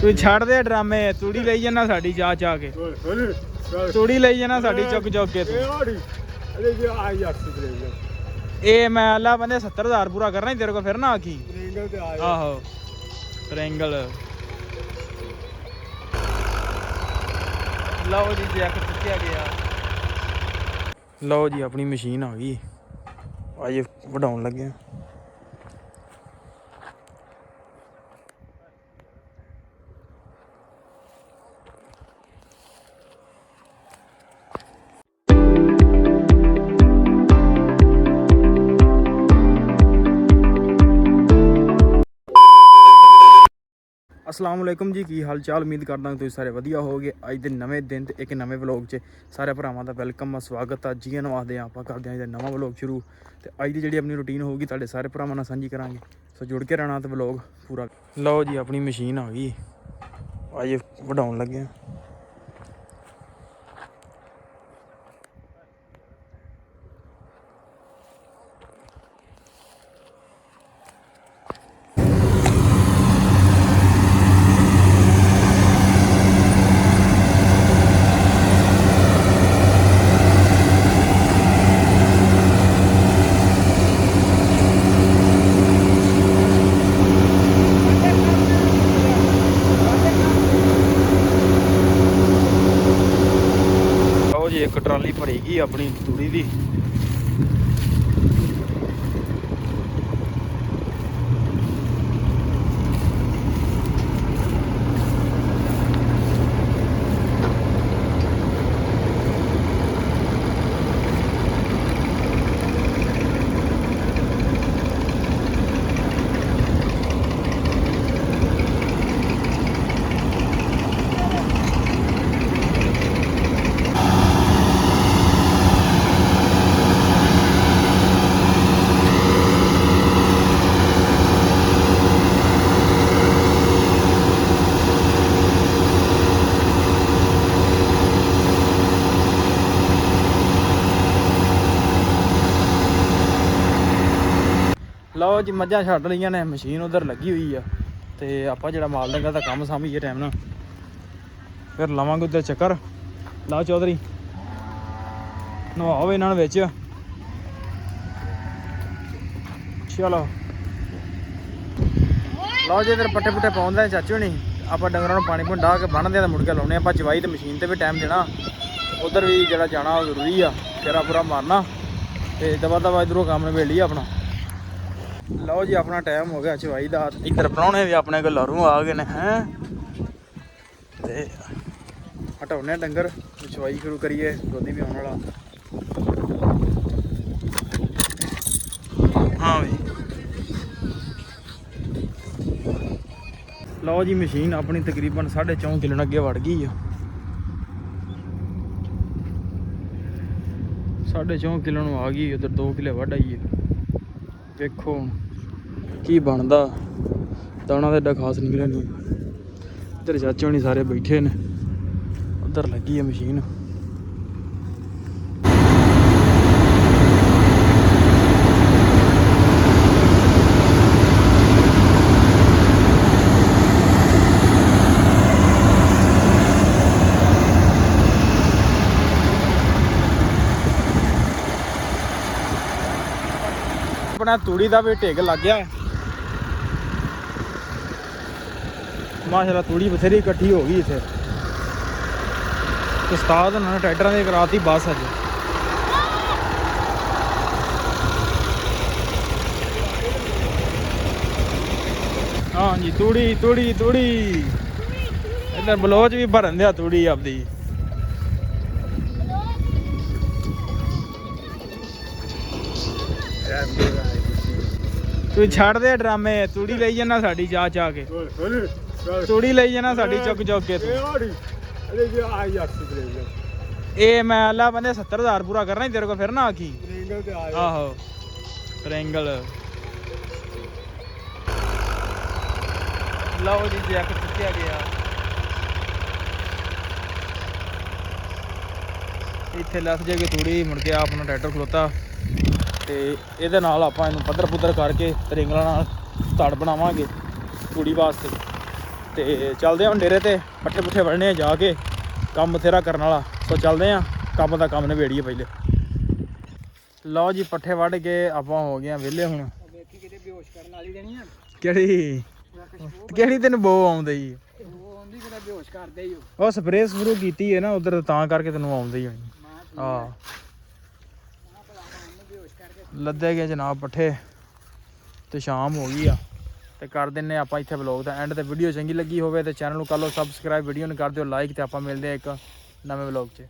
ਤੂੰ ਛੱਡ ਦੇ ਡਰਾਮੇ। ਤੂੜੀ ਲਈ ਜਾਣਾ ਸਾਡੀ ਜਾ ਜਾ ਕੇ। ਤੂੜੀ ਲਈ ਜਾਣਾ ਸਾਡੀ ਚੁੱਕ ਚੁੱਕ ਕੇ ਤੂੰ। ਇਹ ਮੈਂ ਅੱਲਾ ਬੰਦੇ 70,000 ਪੂਰਾ ਕਰਨਾ ਤੇਰੇ ਕੋਲ ਫਿਰ ਨਾ ਆਖੀ। ਆਹੋ ਟ੍ਰਾਇੰਗਲ। ਲਓ ਜੀ ਜੈਕ ਚੁੱਕਿਆ ਗਿਆ। ਲਓ ਜੀ ਆਪਣੀ ਮਸ਼ੀਨ ਆ ਗਈ। ਅਜੇ ਵਢਾਉਣ ਲੱਗੇ ਆ। अस्सलाम वालेकुम जी, की हाल चाल। उम्मीद करदा तुसीं सारे वधिया होगे। अज दे नवें दिन ते एक नवें व्लॉग च सारे भरावां दा वेलकम स्वागत है। जी आखदे आपां करदे आं नवां व्लॉग शुरू। ते अज दी जिहड़ी अपनी रूटीन होगी तुहाडे सारे भरावां नाल सांझी करांगे, सो जुड़ के रहना ते व्लॉग पूरा। लो जी अपनी मशीन आ गई। अज वढाउण लगे आं। एक ट्राली भरेगी अपनी तूड़ी की। लो जी मझां छड्ड लईआं ने, मशीन उधर लगी हुई है। तो आपां जिहड़ा माल डंगर दा काम साम्भीए टाइम नाल, फिर लावांगे उधर चक्कर। ला चौधरी नवाओ इन्हां नूं विच। चलो लो जी इधर पट्टे पुट्टे पाउंदे चाचू नहीं। आपां डंगरां नूं पानी पूनी डाह के बन्नदे ते मुड़ के लाउने आपां चवाई। ते मशीन ते भी टाइम देना, उधर भी जिहड़ा जाना जरूरी आ। फेरा पूरा मारना ते दवा दवा इधरों काम नवेलिए अपना। लो जी अपना टाइम हो गया चवाई का। इधर प्राहुणे भी अपने घरों आ गए हैं। ते हटाने डंगर चवाई शुरू करिए। दुध भी आने वाला। हाँ भी लो जी मशीन अपनी तकरीबन 4.5 किलो अगे वड़ गई है। 4.5 किलो आ गई। उधर 2 किलो वढ़ आई है। देखो की बनता। दाना तो एडा खास निकलिया नहीं। इधर चाचे होनी सारे बैठे ने। उधर लगी है मशीन। अपना तूड़ी का भी ढिग लग गया। माशाल्लाह तूड़ी बथेरी इकट्ठी हो गई इत्थे। उस्ताद उन्होंने ट्रैक्टरां दी कराती बस अज। हाँ जी तूड़ी तूड़ी तूड़ी। इधर बलोच भी भरन दिया तूड़ी आपदी। तू छड़ दे ड्रामे। तूड़ी लई जाना साडी जा जा के। तूड़ी लई जाना साडी चुक चुक के तू। ਇਹ ਮੈਂ ਅੱਲਾ ਬੰਦੇ 70,000 ਪੂਰਾ ਕਰਨਾ ਤੇਰੇ ਕੋਲ ਫਿਰ ਨਾ ਆਖੀ। ਆਹੋ ਟ੍ਰਾਇੰਗਲ। ਲਓ ਜੀ ਜੈਕ ਚੁੱਕਿਆ ਗਿਆ। ਇੱਥੇ ਲੱਥ ਜਾਏਗੀ ਤੂੜੀ। ਮੁੜ ਕੇ ਆਪਣਾ ਟਰੈਕਟਰ ਖਲੋਤਾ ਤੇ ਇਹਦੇ ਨਾਲ ਆਪਾਂ ਇਹਨੂੰ ਪੱਧਰ ਪੁੱਧਰ ਕਰਕੇ ਟ੍ਰਾਇੰਗਲਾਂ ਨਾਲ ਧੜ ਬਣਾਵਾਂਗੇ ਤੂੜੀ ਵਾਸਤੇ। ਤੇ ਚੱਲਦੇ ਹਾਂ ਹੁਣ ਡੇਰੇ ਤੇ, ਪੱਠੇ ਪੁੱਠੇ ਵੜਨੇ ਆ ਜਾ ਕੇ, ਕੰਮ ਬਥੇਰਾ ਕਰਨ ਵਾਲਾ। ਸੋ ਚੱਲਦੇ ਹਾਂ, ਕੰਮ ਦਾ ਕੰਮ ਨਿਬੇੜੀਏ ਪਹਿਲੇ। ਲਓ ਜੀ ਪੱਠੇ ਵੱਢ ਕੇ ਆਪਾਂ ਹੋ ਗਏ ਵਿਹਲੇ ਹੁਣ। ਕਿਤੇ ਬੇਹੋਸ਼ ਕਰਨ ਵਾਲੀ ਦੇਣੀ ਆ। ਕਿਹੜੀ ਤੈਨੂੰ ਬੋ ਆਉਂਦੀ ਜੀ? ਉਹ ਆਉਂਦੀ ਕਿਤੇ ਬੇਹੋਸ਼ ਕਰਦੇ ਹੀ ਉਹ ਸਪਰੇਅ ਸਪਰੂ ਕੀਤੀ ਹੈ ਨਾ ਉਧਰ, ਤਾਂ ਕਰਕੇ ਤੈਨੂੰ ਆਉਂਦੀ ਹੀ ਹੋਣੀ। ਹਾਂ ਲੱਦੇ ਗਏ ਜਨਾਬ ਪੱਠੇ ਤੇ ਸ਼ਾਮ ਹੋ ਗਈ ਆ, ਤੇ ਕਰ ਦਿੰਨੇ ਆਪਾਂ ਇੱਥੇ ਵਲੋਗ ਦਾ ਐਂਡ। ਤੇ ਵੀਡੀਓ ਚੰਗੀ ਲੱਗੀ ਹੋਵੇ ਤੇ ਚੈਨਲ ਨੂੰ ਕਰ ਲਓ ਸਬਸਕ੍ਰਾਈਬ, ਵੀਡੀਓ ਨੂੰ ਕਰ ਦਿਓ ਲਾਈਕ, ਤੇ ਆਪਾਂ ਮਿਲਦੇ ਆ ਇੱਕ ਨਵੇਂ ਵਲੋਗ 'ਚ।